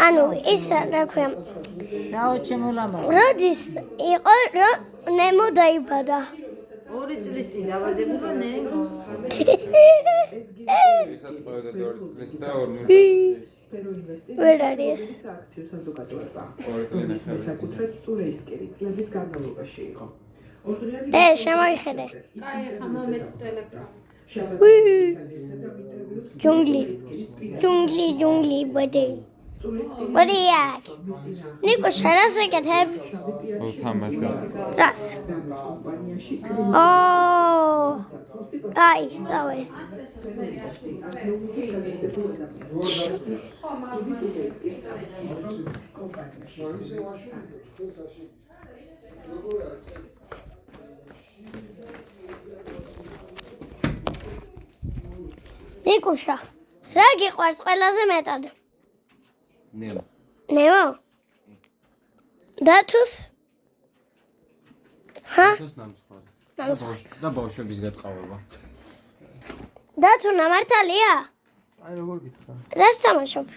ანუ ის რა ქვია დაოჩემოლამას როდის იყო რომ ნემო დაიბადა 2 წლის წინ დაბადებულა ნემო ვერ არის აქციო საზოგადოება. რომლის მესაკუთრედ სულეისკერი წლების განმავლობაში იყო. შემოიხედე აი ხა მომეც ტელეფონი ჯუნგლი ბოდე ბოდია ნიკო შარასაკეთებ რას აი წავე ნიკუშა რა გიყვარს ყველაზე მეტად ნემო დათუს და ბავშვების გატყავება დათუ ნამართალია აი როგორ გითხრა რას თამაშობ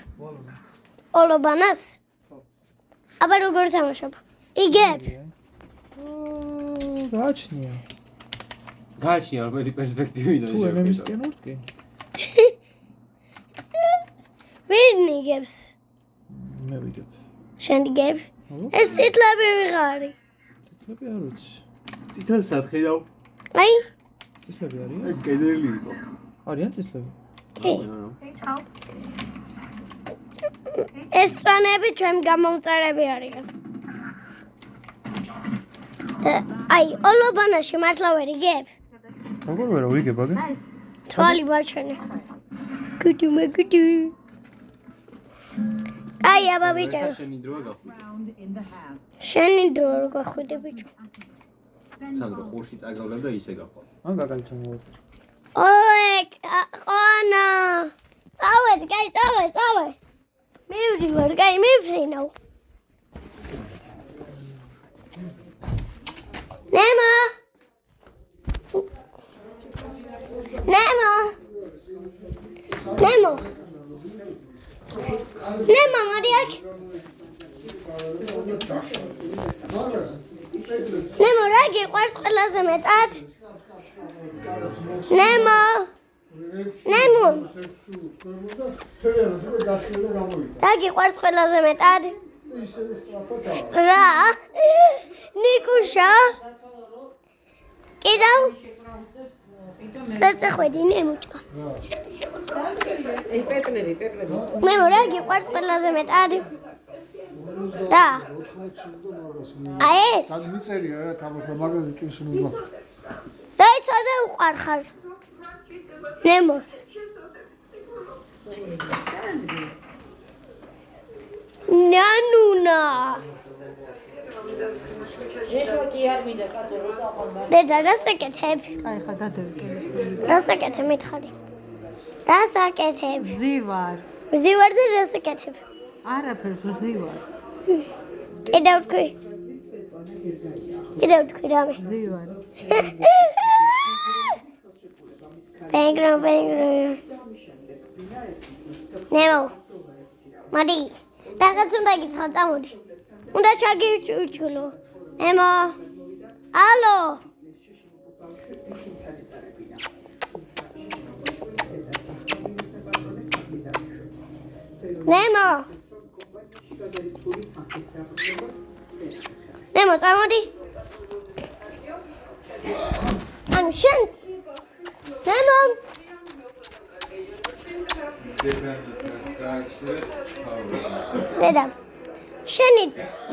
ოლობანას აბა როგორ თამაშობ იგებ გააჩნია რომელი პერსპექტივიდან თუ ემემისკენ ვარ ვინ იგებს მე ვიგებ შენ იგებ ეს წითლები ვიღარი წითლები არ ვიცი წითელსაც ხედავ აი წითლები არიან ეს კედელი იყო არიან წითლები კი ეს წვანები ჩვენ გამომწერები არიან აი ოლობანაში მართლა ვერ იგებ როგორ ვერა ვიგებ აგე თვალი ბაჩვენე გუდი მეგუდი აი აბა ბიჭო შენი დროა გახვიდე შენი დრო რო გახვიდე ბიჭო სანდრო ყურში წაგავლებ და ისე გახვიდე ან გაგალჩემო ოე ყანა წავედ კაი წავე მივდივარ კაი მიფრინო ნემო მოდი აქ ნემო რა გიყვარს ყველაზე მეტად ნემო რა გიყვარს ყველაზე მეტად რა ნიკუშა კიდევ წეწეხვედი ნემუჭა აი პეპლები ნემო რა გიყვარს ყველაზე მეტად და აი ეს მიწერია რა თამაშო მაგაზე კინში მიგვა რა იცოდე უყარ ხარ ნემოს ნანუნა ეხლა კი არ მინდა კაცო რო წაყვან დედა რასაკეთებ აი ხა გადავიკეთე რასაკეთებ მითხარი რასაკეთებ ვზივარ ვზივარ და რასაკეთებ არაფერს ვზივარ კიდევ თქვი რამე ვზივარ პენგრო ნემო მოდი რაღაც უნდა გითხრა წამოდი უნდა ჩაგიჩულო ნემო ალო ნემო წამოდი ანუ შენ ნემო დედა შენი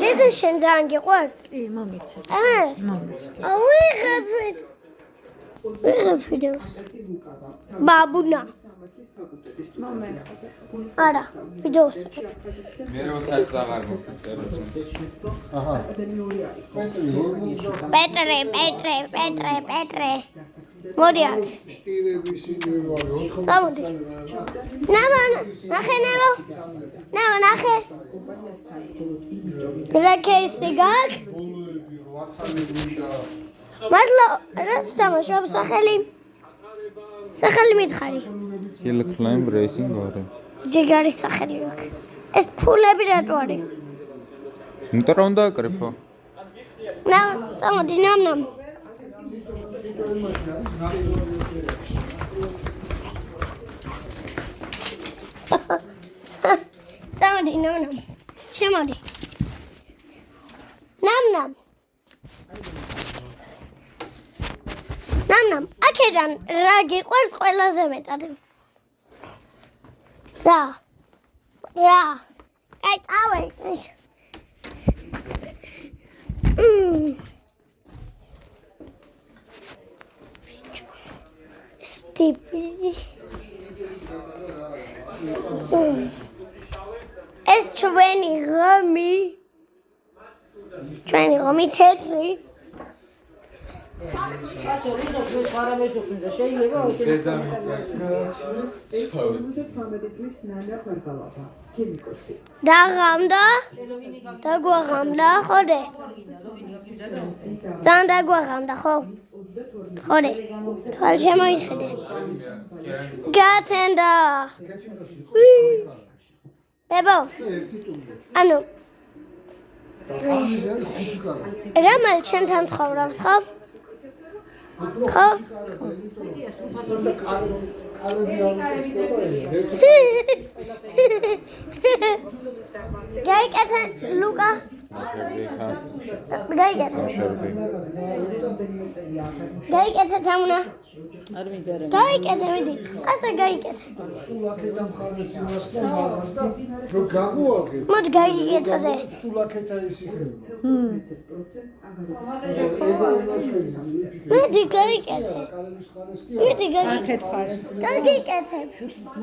დედა შენ ძალიან გიყვარს კი მომიცე მომიცე ვიღებდებს ბაბუნა არა ვიდეოს მე რო საერთოდ აღარ მოვწერე აჰა პეტრე მოდი აქ წამოდი ნახე რაკეისი გაკ მართლა რას თამაშობ სახელი მითხარი Hill climb racing gore ჯიგარის სახელი აქვს. ეს ფულები რატო არის? იმიტომ რომ დააკრიფო. წამოდი ნამ. წამოდი ნამ. შემოდი. ნამ. აქედან რა გიყვარს ყველაზე მეტად? რა? აი წავე. სტიპი. ეს ჩვენი ღომი თეთრი. დაღამდა დაგვაღამდა ხოდე ძალიან დაგვაღამდა ხო ხოდე თვალ შემოიხედე გაცენდა ბებო ანუ რამალ შენთან ცხოვრობს ხო გაიკეთე ლუკა გაიკეთე თამუნა გაიკეთე ვიდი ასე გაიკეთე მოდი გაიკეთე მოდი გაიკეთე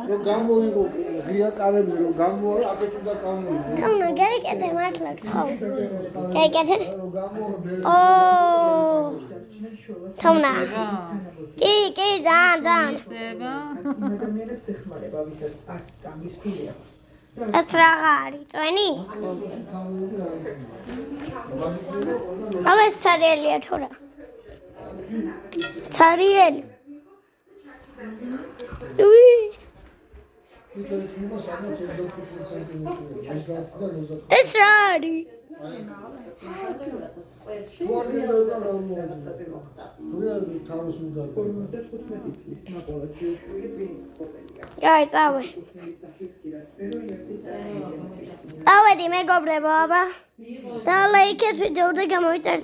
რომ გამოიღო ღია კარები რომ გამოვა აქეთ უნდა წამოვიდე თამუნა გაიკეთე მართლა ხო გაიკეთე ო თამუნა კი ძალიან ადამიანებს ეხმარება ვისაც არც სამის ფული აქვს ეს რაღა არის წვენი ეს ცარიელია თუ რა ცარიელი ეს რა არის აი წავე წავედი მეგობრებო აბა და ლაიქეთ ვიდეო და გამოვიწერთ